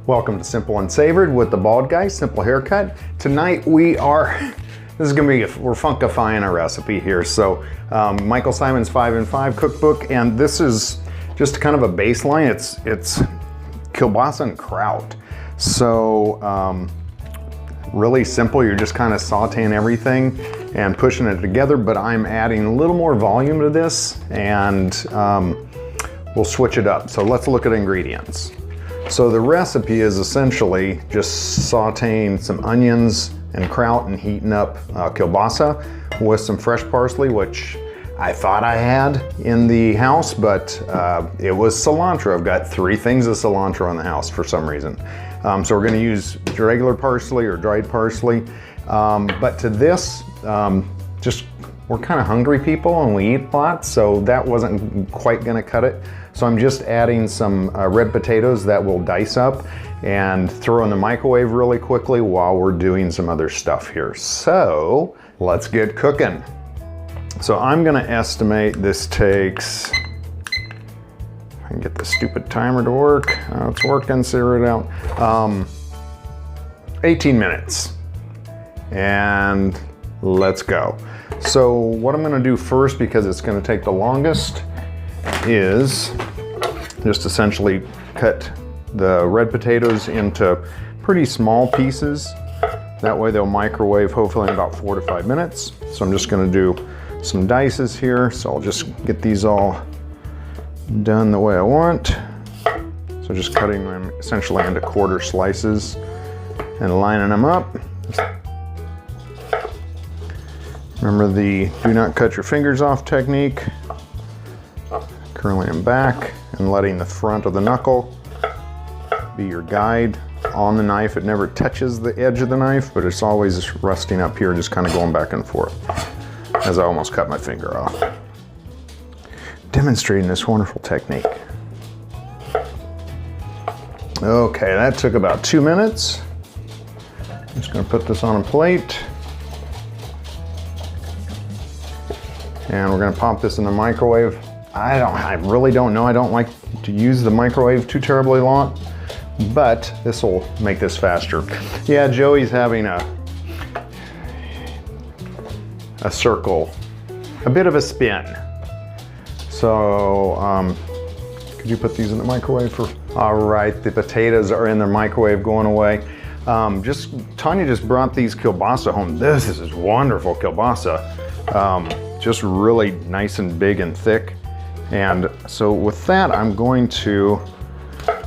Welcome to Simple and Savored with the Bald Guy, Simple Haircut. Tonight we're funkifying a recipe here. So Michael Symon's 5 and 5 cookbook, and this is just kind of a baseline. It's kielbasa and kraut. So really simple. You're just kind of sauteing everything and pushing it together, but I'm adding a little more volume to this, and we'll switch it up. So let's look at ingredients. So the recipe is essentially just sauteing some onions and kraut and heating up kielbasa with some fresh parsley, which I thought I had in the house, but it was cilantro. I've got 3 things of cilantro in the house for some reason. So we're gonna use regular parsley or dried parsley. But to this, we're kind of hungry people and we eat a lot, so that wasn't quite gonna cut it. So I'm just adding some red potatoes that we'll dice up and throw in the microwave really quickly while we're doing some other stuff here. So let's get cooking. So I'm gonna estimate this takes, if I can get the stupid timer to work. Oh, it's working, zero it out. 18 minutes. And let's go. So what I'm gonna do first, because it's gonna take the longest, is just essentially cut the red potatoes into pretty small pieces. That way they'll microwave hopefully in about 4 to 5 minutes. So I'm just gonna do some dices here. So I'll just get these all done the way I want. So just cutting them essentially into quarter slices and lining them up. Remember the do not cut your fingers off technique. Curling them back and letting the front of the knuckle be your guide on the knife. It never touches the edge of the knife, but it's always resting up here, just kind of going back and forth, as I almost cut my finger off. Demonstrating this wonderful technique. Okay, that took about 2 minutes. I'm just gonna put this on a plate. And we're gonna pop this in the microwave. I really don't know. I don't like to use the microwave too terribly long, but this will make this faster. Yeah, Joey's having a circle, a bit of a spin. So, could you put these in the microwave for? All right, the potatoes are in the microwave going away. Tanya just brought these kielbasa home. This is wonderful kielbasa. Just really nice and big and thick. And so with that, I'm going to,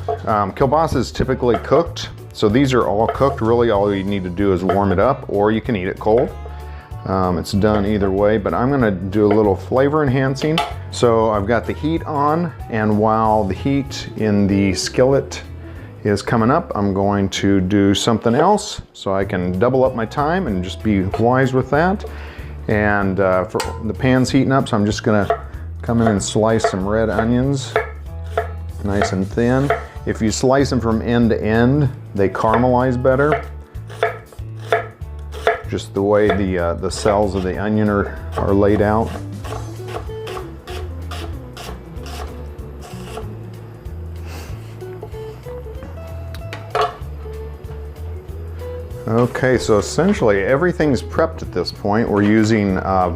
kielbasa is typically cooked. So these are all cooked. Really all you need to do is warm it up, or you can eat it cold. It's done either way, but I'm gonna do a little flavor enhancing. So I've got the heat on, and while the heat in the skillet is coming up, I'm going to do something else so I can double up my time and just be wise with that. And for the pan's heating up, so I'm just gonna come in and slice some red onions, nice and thin. If you slice them from end to end, they caramelize better. Just the way the cells of the onion are laid out. Okay, so essentially everything's prepped at this point. We're using,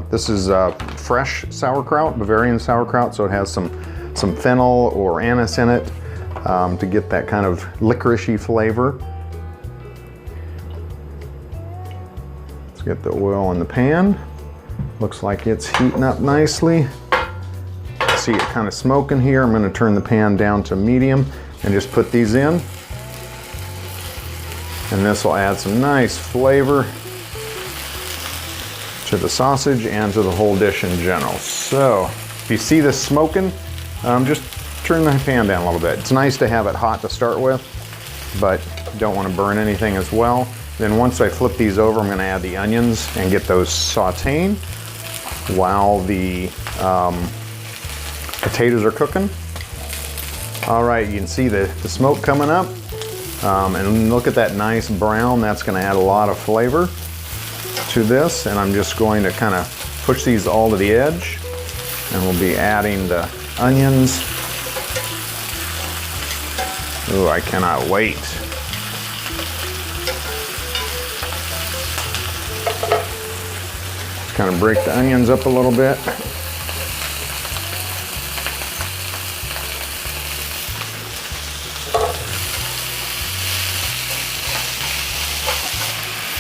this is fresh sauerkraut, Bavarian sauerkraut, so it has some fennel or anise in it to get that kind of licoricey flavor. Let's get the oil in the pan. Looks like it's heating up nicely. See it kind of smoking here. I'm gonna turn the pan down to medium and just put these in. And this will add some nice flavor to the sausage and to the whole dish in general. So if you see this smoking, just turn the pan down a little bit. It's nice to have it hot to start with, but you don't want to burn anything as well. Then once I flip these over, I'm going to add the onions and get those sauteing while the potatoes are cooking. All right, you can see the smoke coming up. And look at that nice brown. That's going to add a lot of flavor to this. And I'm just going to kind of push these all to the edge. And we'll be adding the onions. Ooh, I cannot wait. kind of break the onions up a little bit.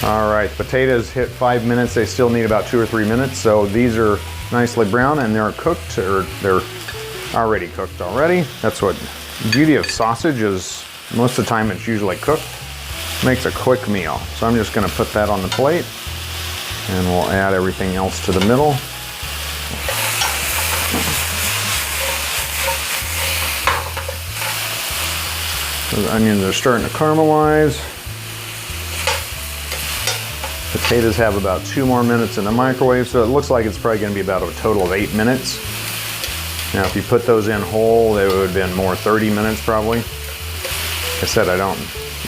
All right, potatoes hit 5 minutes. They still need about 2 or 3 minutes. So these are nicely brown and they're cooked, or they're already cooked already. That's what the beauty of sausage is. Most of the time it's usually cooked. Makes a quick meal. So I'm just gonna put that on the plate and we'll add everything else to the middle. So the onions are starting to caramelize. Potatoes have about 2 more minutes in the microwave, so it looks like it's probably going to be about a total of 8 minutes. Now if you put those in whole, they would have been more 30 minutes probably. Like I said, I don't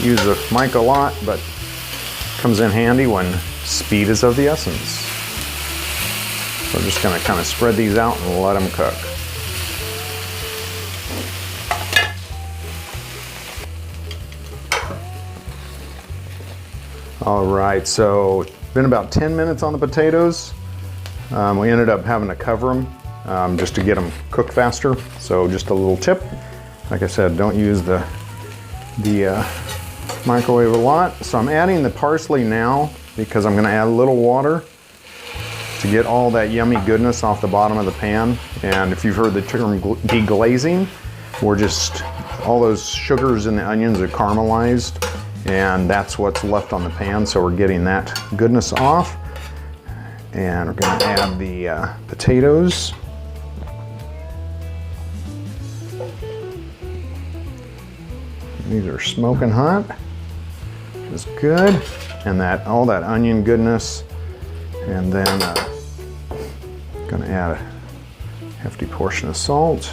use the mic a lot, but it comes in handy when speed is of the essence. So I'm just going to kind of spread these out and let them cook. All right, so it's been about 10 minutes on the potatoes. We ended up having to cover them just to get them cooked faster. So just a little tip. Like I said, don't use the microwave a lot. So I'm adding the parsley now because I'm gonna add a little water to get all that yummy goodness off the bottom of the pan. And if you've heard the term deglazing, we're just, all those sugars in the onions are caramelized, and that's what's left on the pan, so we're getting that goodness off. And we're gonna add the potatoes. These are smoking hot, which is good. And that, all that onion goodness. And then gonna add a hefty portion of salt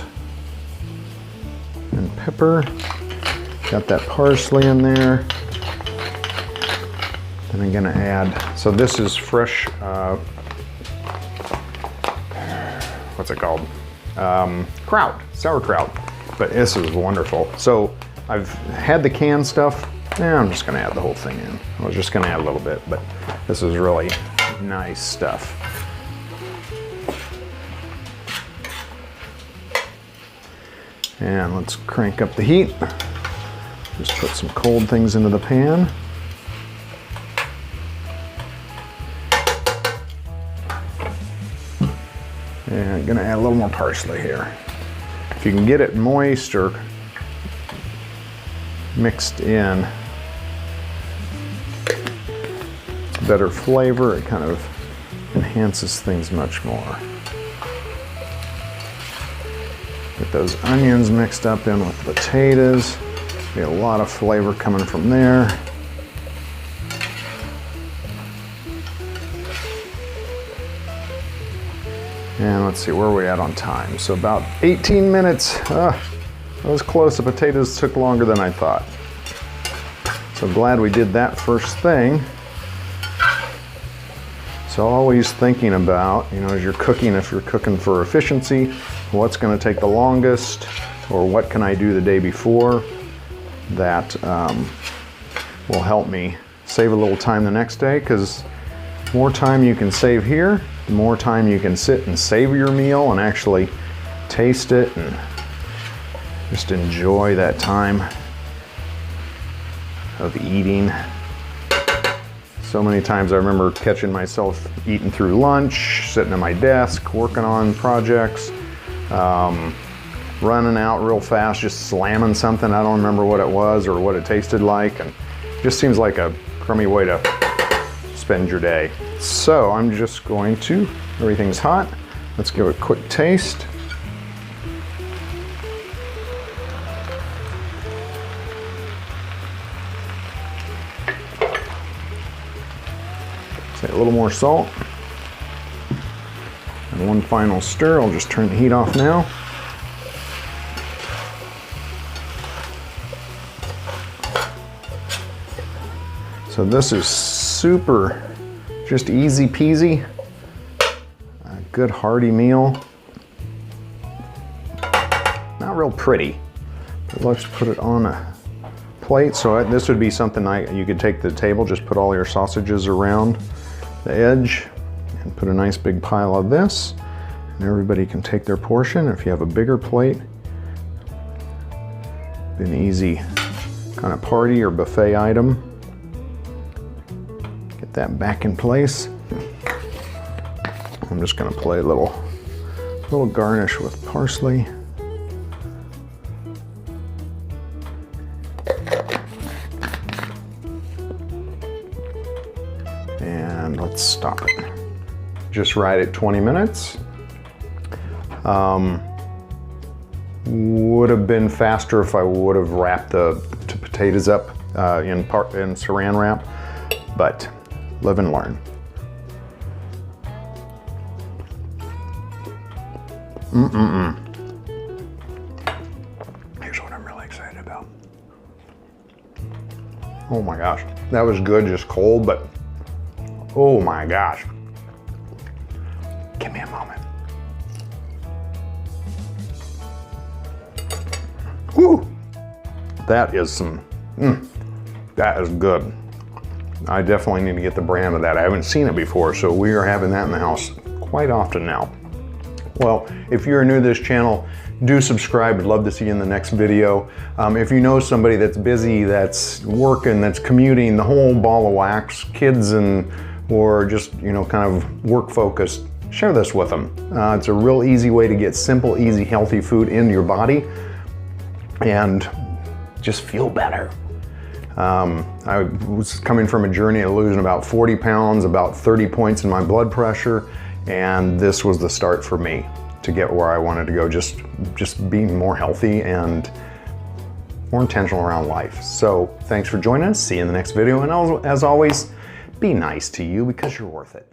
and pepper. Got that parsley in there. And I'm gonna add, so this is fresh, what's it called? Kraut, sauerkraut, but this is wonderful. So I've had the canned stuff, I'm just gonna add the whole thing in. I was just gonna add a little bit, but this is really nice stuff. And let's crank up the heat. Just put some cold things into the pan. And I'm gonna add a little more parsley here. If you can get it moist or mixed in, it's better flavor. It kind of enhances things much more. Get those onions mixed up in with the potatoes. Get a lot of flavor coming from there. And let's see, where are we at on time? So about 18 minutes. That was close. The potatoes took longer than I thought. So glad we did that first thing. So always thinking about, you know, as you're cooking, if you're cooking for efficiency, what's going to take the longest, or what can I do the day before that will help me save a little time the next day, because more time you can save here, the more time you can sit and savor your meal and actually taste it and just enjoy that time of eating. So many times I remember catching myself eating through lunch, sitting at my desk, working on projects, running out real fast, just slamming something. I don't remember what it was or what it tasted like, and it just seems like a crummy way to spend your day. So I'm just going to, everything's hot. Let's give it a quick taste. Say a little more salt. And one final stir. I'll just turn the heat off now. So this is super, just easy peasy. A good hearty meal. Not real pretty, but let's put it on a plate. So this would be something you could take to the table, just put all your sausages around the edge and put a nice big pile of this, and everybody can take their portion. If you have a bigger plate, an easy kind of party or buffet item. Get that back in place. I'm just gonna play a little garnish with parsley. And let's stop it. Just right at 20 minutes. Would have been faster if I would have wrapped the potatoes up in saran wrap, but live and learn. Here's what I'm really excited about. Oh my gosh, that was good just cold, but oh my gosh. Give me a moment. Woo! That is that is good. I definitely need to get the brand of that. I haven't seen it before, so we are having that in the house quite often now. Well, if you're new to this channel, do subscribe. I'd love to see you in the next video. If you know somebody that's busy, that's working, that's commuting, the whole ball of wax, kids or just, you know, kind of work focused, share this with them. It's a real easy way to get simple, easy, healthy food into your body and just feel better. I was coming from a journey of losing about 40 pounds, about 30 points in my blood pressure, and this was the start for me to get where I wanted to go, just being more healthy and more intentional around life. So thanks for joining us. See you in the next video, and as always, be nice to you because you're worth it.